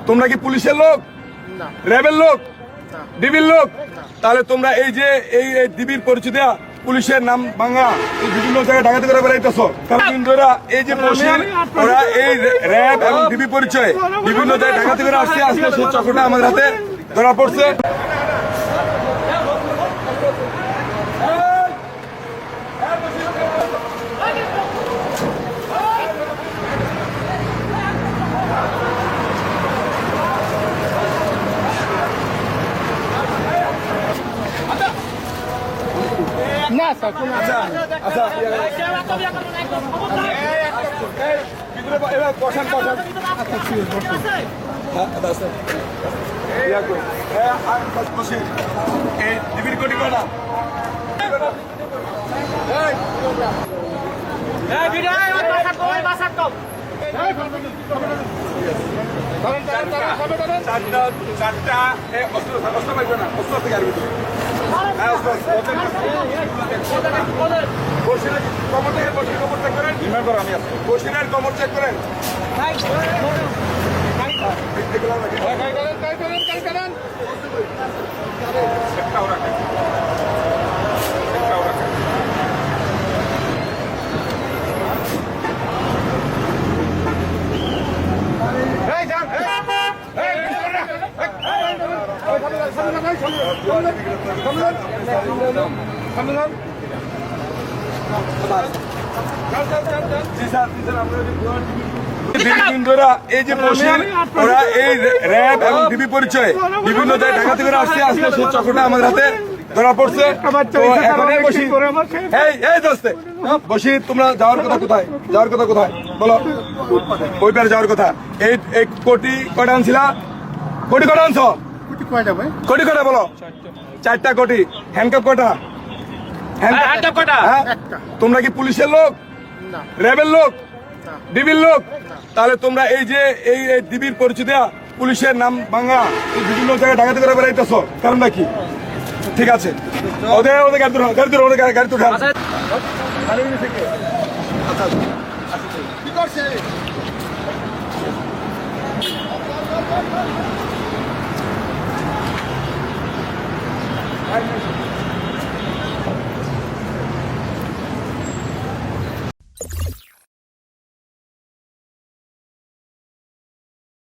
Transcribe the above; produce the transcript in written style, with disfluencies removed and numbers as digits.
তোমরা কি পুলিশের লোক, র্যাবের লোক, ডিবির লোক? তাহলে তোমরা এই যে এই ডিবির পরিচয় দেয়া পুলিশের নাম ভাঙা এই বিভিন্ন জায়গায় ডাকাতি করে বেড়াইতেছ। কারণ এই যে বসির ওরা এই র্যাব এবং ডিবি পরিচয় বিভিন্ন জায়গায় ডাকাতি করে আসছে, আজকে সেই চক্রটা আমাদের হাতে ধরা পড়ছে। না স্যার কোনো চারটা অস্ত্র পাইবে না, অস্ত্র থেকে আর ভিতরে বসিরের কমর চেক করেন। এই যে বসির ওরা এই র্যাব এবং ডিবি পরিচয় বিভিন্ন জায়গায় ডাকাতি করে আসছে, আজকে সেই চক্রটা আমাদের হাতে ধরা পড়ছে। বসির তোমরা যাওয়ার কথা কোথায়, যাওয়ার কথা কোথায় বলো, ওই পারে যাওয়ার কথা। এই কোটি কয়টা আনছিলা, কোটি কয়টা আনছ, কোটি কয়টা বলো? 4টা কোটি। হ্যান্ডকাপ কয়টা, হ্যান্ডকাপ কয়টা? তোমরা কি পুলিশের লোক, র্যাবের লোক, ডিবির লোক? তাহলে তোমরা এই যে এই ডিবির পরিচয় দেয়া পুলিশের নাম ভাঙা এই বিভিন্ন জায়গায় ডাকাতি করে বেড়াইতেছ, কারণটা কি? ঠিক আছে, ওদের গাড়ি তুলে কি করছে?